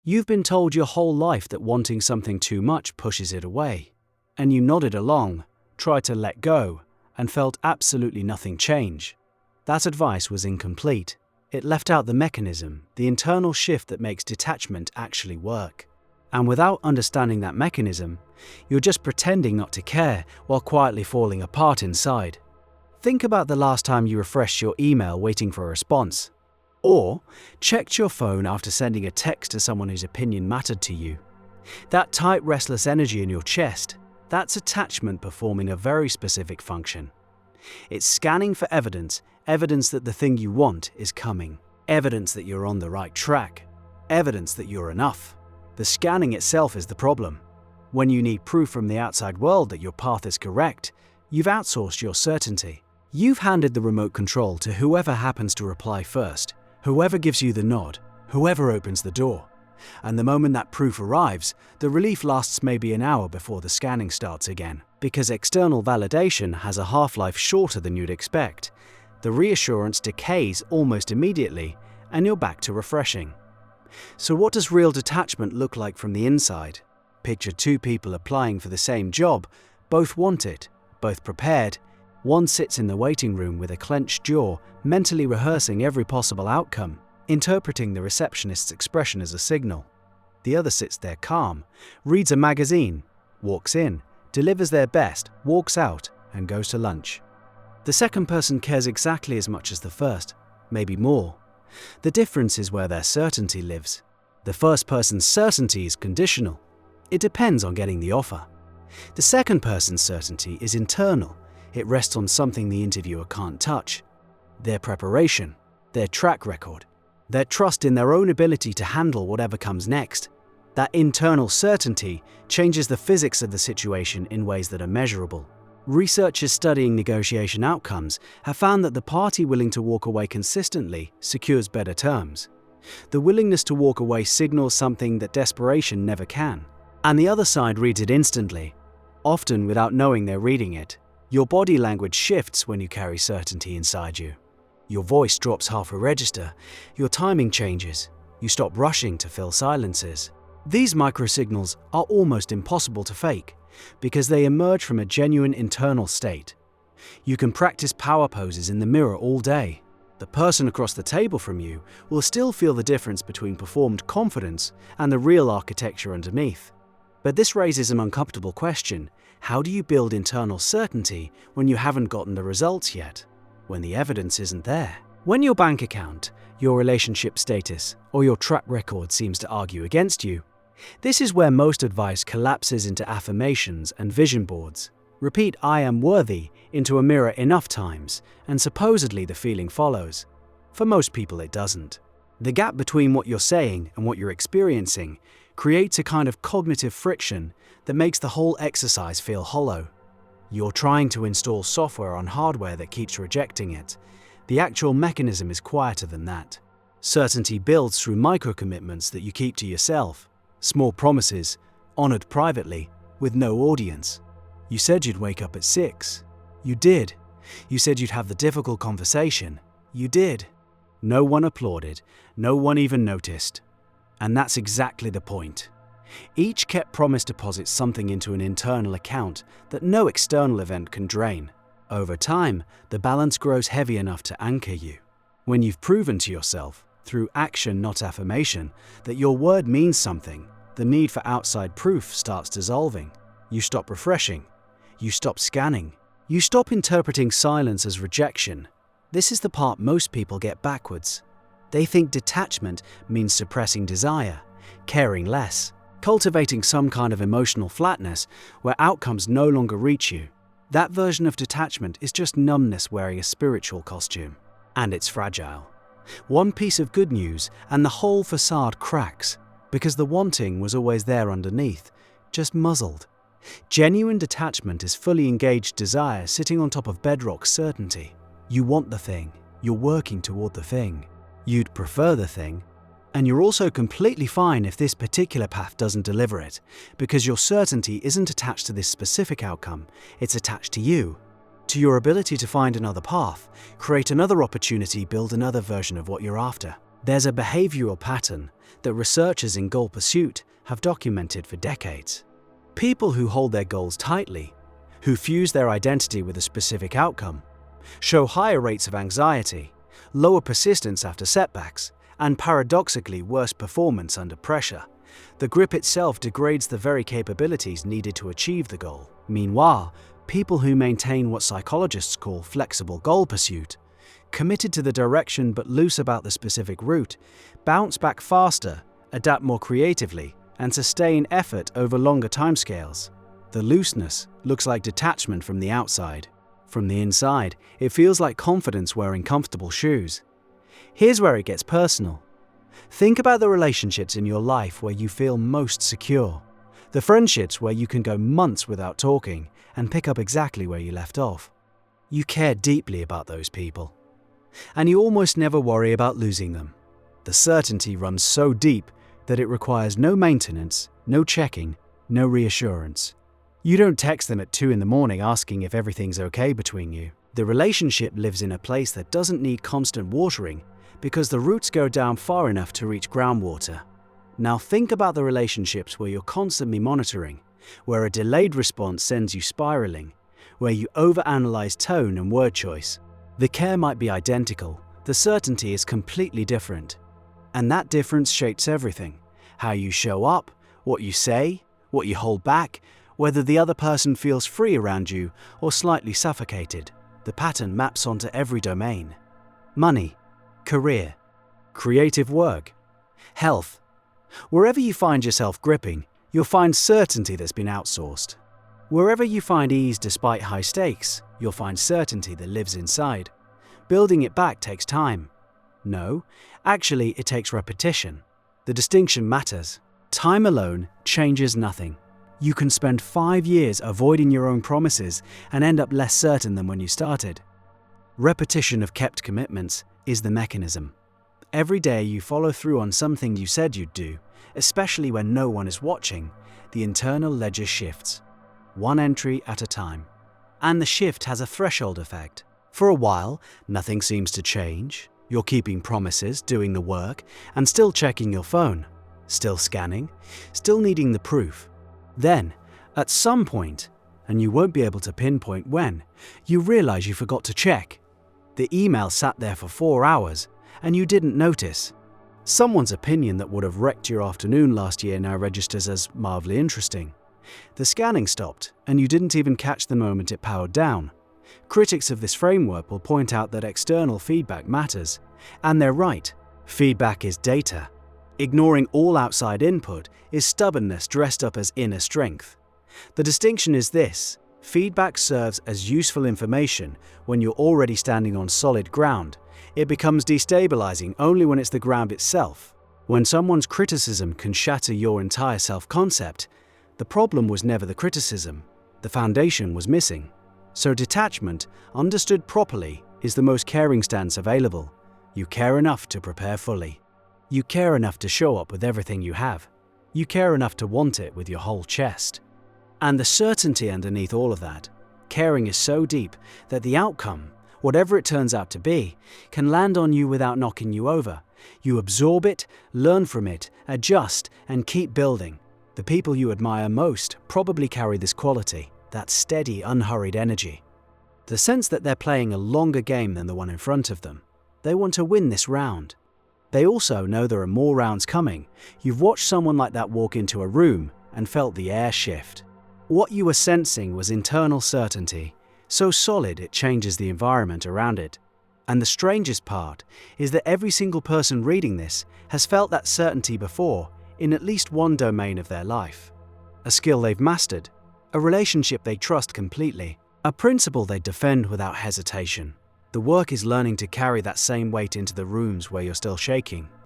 You've been told your whole life that wanting something too much pushes it away. And you nodded along, tried to let go, and felt absolutely nothing change. That advice was incomplete. It left out the mechanism, the internal shift that makes detachment actually work. And without understanding that mechanism, you're just pretending not to care while quietly falling apart inside. Think about the last time you refreshed your email waiting for a response. Or checked your phone after sending a text to someone whose opinion mattered to you. That tight, restless energy in your chest, that's attachment performing a very specific function. It's scanning for evidence that the thing you want is coming, evidence that you're on the right track, evidence that you're enough. The scanning itself is the problem. When you need proof from the outside world that your path is correct, you've outsourced your certainty. You've handed the remote control to whoever happens to reply first, whoever gives you the nod, whoever opens the door. And the moment that proof arrives, the relief lasts maybe an hour before the scanning starts again. Because external validation has a half-life shorter than you'd expect, the reassurance decays almost immediately, and you're back to refreshing. So what does real detachment look like from the inside? Picture two people applying for the same job. Both want it, both prepared. One sits in the waiting room with a clenched jaw, mentally rehearsing every possible outcome, interpreting the receptionist's expression as a signal. The other sits there calm, reads a magazine, walks in, delivers their best, walks out, and goes to lunch. The second person cares exactly as much as the first, maybe more. The difference is where their certainty lives. The first person's certainty is conditional. It depends on getting the offer. The second person's certainty is internal. It rests on something the interviewer can't touch. Their preparation, their track record, their trust in their own ability to handle whatever comes next. That internal certainty changes the physics of the situation in ways that are measurable. Researchers studying negotiation outcomes have found that the party willing to walk away consistently secures better terms. The willingness to walk away signals something that desperation never can. And the other side reads it instantly, often without knowing they're reading it. Your body language shifts when you carry certainty inside you. Your voice drops half a register, your timing changes, you stop rushing to fill silences. These microsignals are almost impossible to fake because they emerge from a genuine internal state. You can practice power poses in the mirror all day. The person across the table from you will still feel the difference between performed confidence and the real architecture underneath. But this raises an uncomfortable question. How do you build internal certainty when you haven't gotten the results yet? When the evidence isn't there? When your bank account, your relationship status, or your track record seems to argue against you? This is where most advice collapses into affirmations and vision boards. Repeat "I am worthy" into a mirror enough times, and supposedly the feeling follows. For most people it doesn't. The gap between what you're saying and what you're experiencing creates a kind of cognitive friction that makes the whole exercise feel hollow. You're trying to install software on hardware that keeps rejecting it. The actual mechanism is quieter than that. Certainty builds through micro-commitments that you keep to yourself. Small promises, honored privately, with no audience. You said you'd wake up at 6. You did. You said you'd have the difficult conversation. You did. No one applauded. No one even noticed. And that's exactly the point. Each kept promise deposits something into an internal account that no external event can drain. Over time, the balance grows heavy enough to anchor you. When you've proven to yourself, through action not affirmation, that your word means something, the need for outside proof starts dissolving. You stop refreshing. You stop scanning. You stop interpreting silence as rejection. This is the part most people get backwards. They think detachment means suppressing desire, caring less, cultivating some kind of emotional flatness where outcomes no longer reach you. That version of detachment is just numbness wearing a spiritual costume. And it's fragile. One piece of good news and the whole facade cracks, because the wanting was always there underneath, just muzzled. Genuine detachment is fully engaged desire sitting on top of bedrock certainty. You want the thing, you're working toward the thing. You'd prefer the thing, and you're also completely fine if this particular path doesn't deliver it, because your certainty isn't attached to this specific outcome, it's attached to you, to your ability to find another path, create another opportunity, build another version of what you're after. There's a behavioral pattern that researchers in goal pursuit have documented for decades. People who hold their goals tightly, who fuse their identity with a specific outcome, show higher rates of anxiety, lower persistence after setbacks, and paradoxically worse performance under pressure. The grip itself degrades the very capabilities needed to achieve the goal. Meanwhile, people who maintain what psychologists call flexible goal pursuit, committed to the direction but loose about the specific route, bounce back faster, adapt more creatively, and sustain effort over longer timescales. The looseness looks like detachment from the outside. From the inside, it feels like confidence wearing comfortable shoes. Here's where it gets personal. Think about the relationships in your life where you feel most secure. The friendships where you can go months without talking and pick up exactly where you left off. You care deeply about those people, and you almost never worry about losing them. The certainty runs so deep that it requires no maintenance, no checking, no reassurance. You don't text them at 2 a.m. asking if everything's okay between you. The relationship lives in a place that doesn't need constant watering because the roots go down far enough to reach groundwater. Now think about the relationships where you're constantly monitoring, where a delayed response sends you spiraling, where you overanalyze tone and word choice. The care might be identical, the certainty is completely different. And that difference shapes everything. How you show up, what you say, what you hold back, whether the other person feels free around you or slightly suffocated. The pattern maps onto every domain. Money, career, creative work, health. Wherever you find yourself gripping, you'll find certainty that's been outsourced. Wherever you find ease despite high stakes, you'll find certainty that lives inside. Building it back takes time. No, actually it takes repetition. The distinction matters. Time alone changes nothing. You can spend 5 years avoiding your own promises and end up less certain than when you started. Repetition of kept commitments is the mechanism. Every day you follow through on something you said you'd do, especially when no one is watching, the internal ledger shifts. One entry at a time. And the shift has a threshold effect. For a while, nothing seems to change. You're keeping promises, doing the work, and still checking your phone. Still scanning, still needing the proof. Then, at some point, and you won't be able to pinpoint when, you realize you forgot to check. The email sat there for 4 hours, and you didn't notice. Someone's opinion that would have wrecked your afternoon last year now registers as mildly interesting. The scanning stopped, and you didn't even catch the moment it powered down. Critics of this framework will point out that external feedback matters, and they're right. Feedback is data. Ignoring all outside input is stubbornness dressed up as inner strength. The distinction is this: feedback serves as useful information when you're already standing on solid ground. It becomes destabilizing only when it's the ground itself. When someone's criticism can shatter your entire self-concept, the problem was never the criticism. The foundation was missing. So detachment, understood properly, is the most caring stance available. You care enough to prepare fully. You care enough to show up with everything you have. You care enough to want it with your whole chest. And the certainty underneath all of that, caring is so deep that the outcome, whatever it turns out to be, can land on you without knocking you over. You absorb it, learn from it, adjust, and keep building. The people you admire most probably carry this quality, that steady, unhurried energy. The sense that they're playing a longer game than the one in front of them. They want to win this round. They also know there are more rounds coming. You've watched someone like that walk into a room and felt the air shift. What you were sensing was internal certainty, so solid it changes the environment around it. And the strangest part is that every single person reading this has felt that certainty before in at least one domain of their life. A skill they've mastered, a relationship they trust completely, a principle they defend without hesitation. The work is learning to carry that same weight into the rooms where you're still shaking.